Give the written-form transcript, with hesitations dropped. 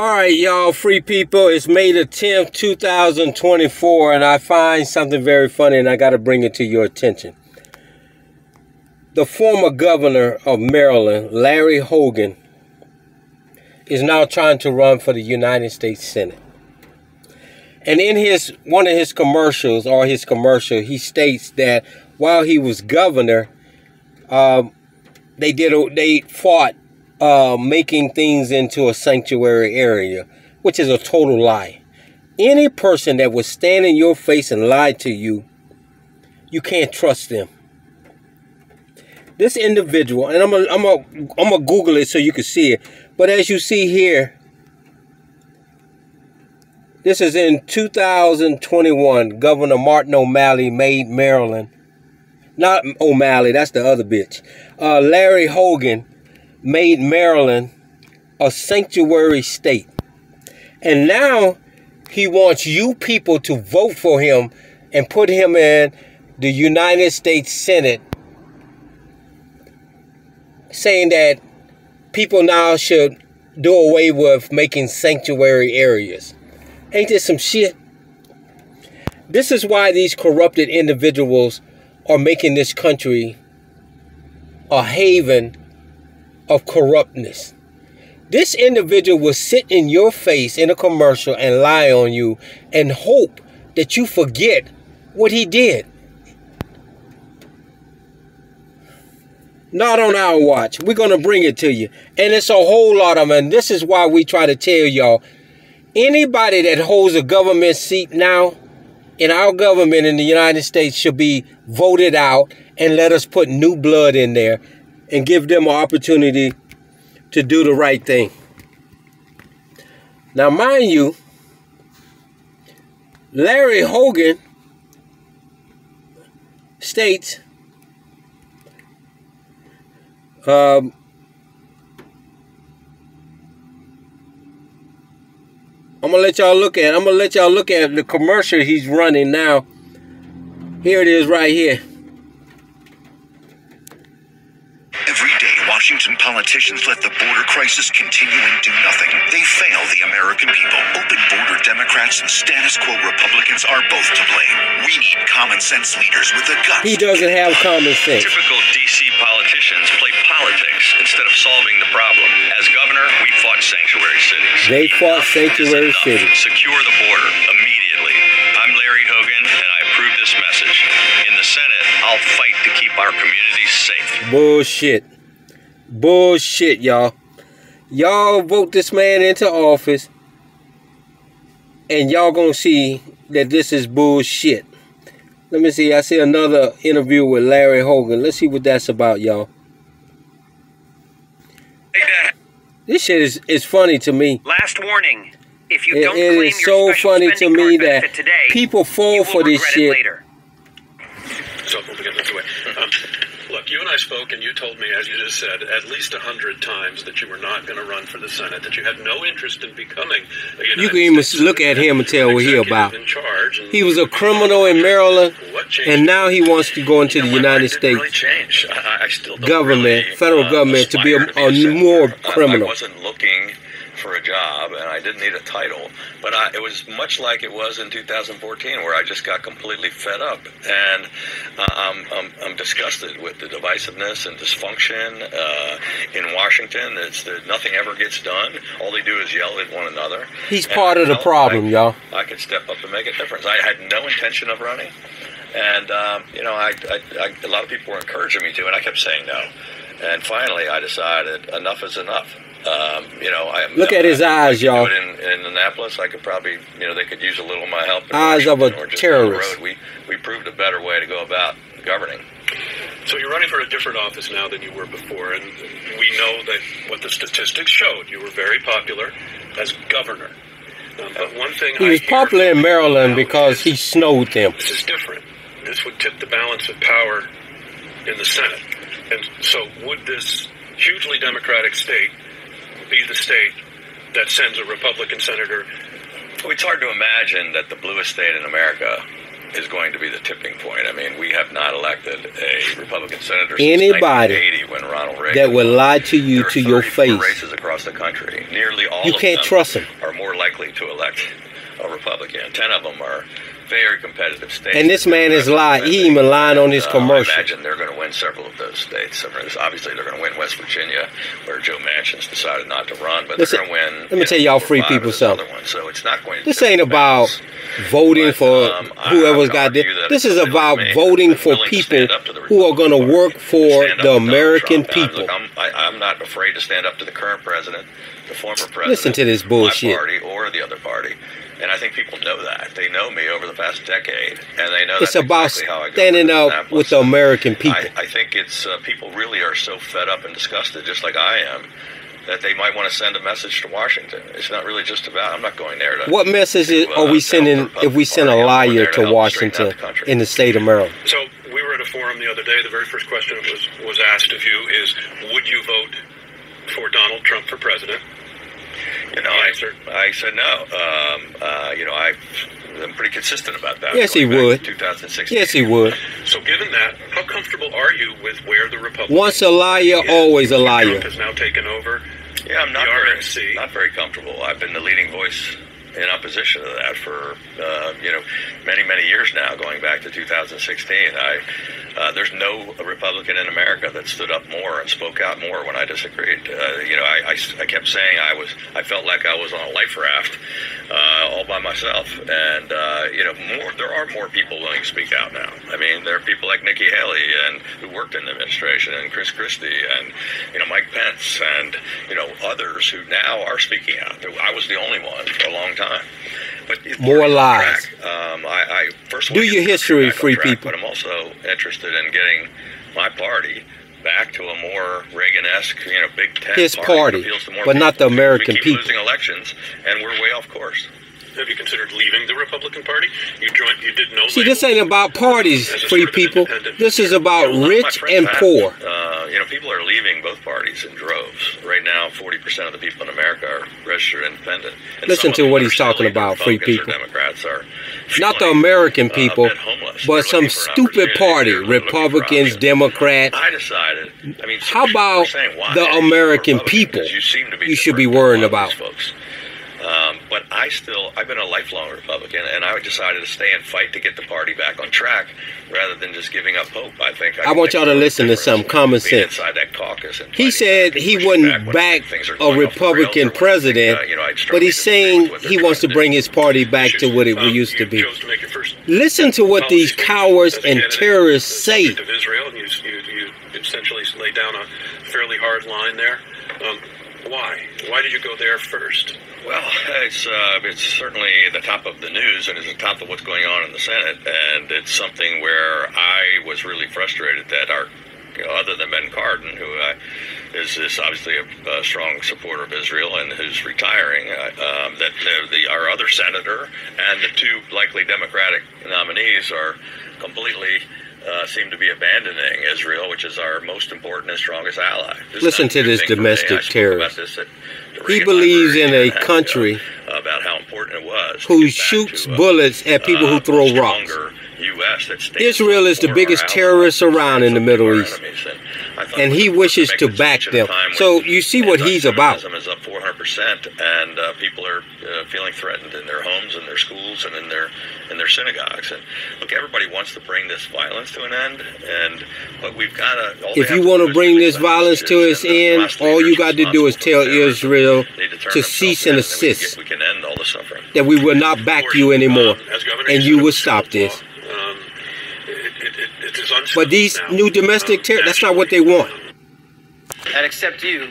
Alright, y'all, free people, it's May the 10th, 2024, and I find something very funny, and I got to bring it to your attention. The former governor of Maryland, Larry Hogan, is now trying to run for the United States Senate. And in one of his commercials, he states that while he was governor, they fought making things into a sanctuary area, which is a total lie. Any person that would stand in your face and lie to you, you can't trust them. This individual, and I'm gonna Google it so you can see it. But as you see here, this is in 2021. Governor Martin O'Malley made Maryland, not O'Malley, that's the other bitch. Larry Hogan made Maryland a sanctuary state. And now he wants you people to vote for him and put him in the United States Senate, saying that people now should do away with making sanctuary areas. Ain't this some shit? This is why these corrupted individuals are making this country a haven of corruptness. This individual will sit in your face in a commercial and lie on you and hope that you forget what he did. Not on our watch. We're going to bring it to you. And it's a whole lot of them. And this is why we try to tell y'all, anybody that holds a government seat now in our government in the United States should be voted out, and let us put new blood in there and give them an opportunity to do the right thing. Now, mind you, Larry Hogan states, I'm gonna let y'all look at the commercial he's running now. Here it is right here. Every day, Washington politicians let the border crisis continue and do nothing. They fail the American people. Open border Democrats and status quo Republicans are both to blame. We need common sense leaders with the guts. He doesn't have common sense. Typical D.C. politicians play politics instead of solving the problem. As governor, we fought sanctuary cities. They fought sanctuary cities. Secure the border immediately. I'm Larry Hogan, and I approve this message. In the Senate, I'll fight to keep our communities safe. Bullshit. Bullshit, y'all. Y'all vote this man into office, and y'all gonna see that this is bullshit. Let me see. I see another interview with Larry Hogan. Let's see what that's about, y'all. This shit is funny to me. Last warning. If you don't it claim is your so funny to me that today, people fall for this shit. Later. So we'll get into it. Look, you and I spoke, and you told me, as you just said, at least 100 times that you were not going to run for the Senate, that you had no interest in becoming a United You can even States look at him and tell what he about. in charge, He was a criminal in Maryland, and now he wants to go into the United States I still don't government, federal government, to be a more criminal. I wasn't looking for a job, and I didn't need a title, but it was much like it was in 2014, where I just got completely fed up, and I'm disgusted with the divisiveness and dysfunction in Washington. Nothing ever gets done. All they do is yell at one another. He's part of the problem, y'all. I could step up and make a difference. I had no intention of running, and you know, a lot of people were encouraging me to, and I kept saying no. And finally, I decided enough is enough. You know, look at his eyes, y'all. In Annapolis, I could probably, you know, they could use a little of my help. Eyes of a terrorist. We proved a better way to go about governing. So you're running for a different office now than you were before, and we know that what the statistics showed, you were very popular as governor. But one thing he was popular in Maryland because he snowed them. This is different. This would tip the balance of power in the Senate. And so would this hugely Democratic state be the state that sends a Republican senator? Well, it's hard to imagine that the bluest state in America is going to be the tipping point. I mean, we have not elected a Republican senator Anybody since 1980 when Ronald Reagan that will lie to you to your face. Races across the country. Nearly all you of can't them trust them. Are more likely to elect a Republican. 10 of them are very competitive states. And this man has lied. He even lied on his commercial. I imagine they're going to win several of those states. Obviously, they're going to win West Virginia, where Joe Manchin's decided not to run. But listen, they're going to win. Let me tell y'all free people something. So it's not going to. This ain't about voting for whoever's got this. This is about voting for people who are going to work for the American people. Look, I'm not afraid to stand up to the current president, the former president. Listen to this bullshit. My party or the other party. And I think people know that. They know me over the past decade, and they know it's that's about exactly how I go standing up with the American people. I think it's people really are so fed up and disgusted, just like I am, that they might want to send a message to Washington. It's not really just about. I'm not going there to. What message are we sending if we send a liar to Washington in the state of Maryland? So we were at a forum the other day. The very first question was asked of you is, would you vote for Donald Trump for president? You know, I said no. You know, I'm pretty consistent about that. Yes, he would. 2016. Yes, he would. So given that, how comfortable are you with where the Republicans... Once a liar, always a liar. Trump has now taken over. Yeah, I'm not the very comfortable. I've been the leading voice in opposition to that for you know, many years now, going back to 2016. There's no Republican in America that stood up more and spoke out more when I disagreed. You know, I kept saying I felt like I was on a life raft all by myself, and you know, there are more people willing to speak out now. I mean, there are people like Nikki Haley and who worked in the administration, and Chris Christie, and you know, Mike Pence, and you know, others who now are speaking out. I was the only one for a long time. But more lies. I first do your history, free people. But I'm also interested in getting my party back to a more Reagan-esque, you know, Big Tent his party, but not the American people. We keep losing elections, and we're way off course. Have you considered leaving the Republican Party? You did no. See, this ain't about parties, free people. This is about rich and poor. You know, people are leaving both parties in droves. Right now, 40% of the people in America are registered independent. And listen to what he's talking about, free people. Democrats are not the American people, but some stupid party, Republicans, Democrats. I decided. I mean, how about the American people? You should be worrying about. Folks. But I've been a lifelong Republican, and I decided to stay and fight to get the party back on track rather than just giving up hope. I want y'all to listen to some common sense. Inside that caucus, he said he wouldn't back a Republican president, but he's saying he wants to bring his party back to what it used to be. Listen to what these cowards and terrorists say. You essentially laid down a fairly hard line there. Why? Why did you go there first? Well, it's certainly the top of the news, and it's the top of what's going on in the Senate, and it's something where I was really frustrated that other than Ben Cardin, who is obviously a strong supporter of Israel and who's retiring, that our other senator and the two likely Democratic nominees are completely seem to be abandoning Israel, which is our most important and strongest ally. Listen to this domestic terrorist. He believes in a country about how important it was who shoots bullets at people who throw rocks. Israel is the biggest terrorist around in the Middle East, and he wishes to back them. So you see what he's about. Is up 400%, and people are feeling threatened in their homes, in their schools, and in their synagogues. And look, everybody wants to bring this violence to an end, but we've got to. If you want to bring this violence to its end, all you got to do is tell Israel to cease and desist. We can end all the suffering. That we will not back you anymore, and you will stop this. But these new domestic terrorists, that's not what they want. That except you.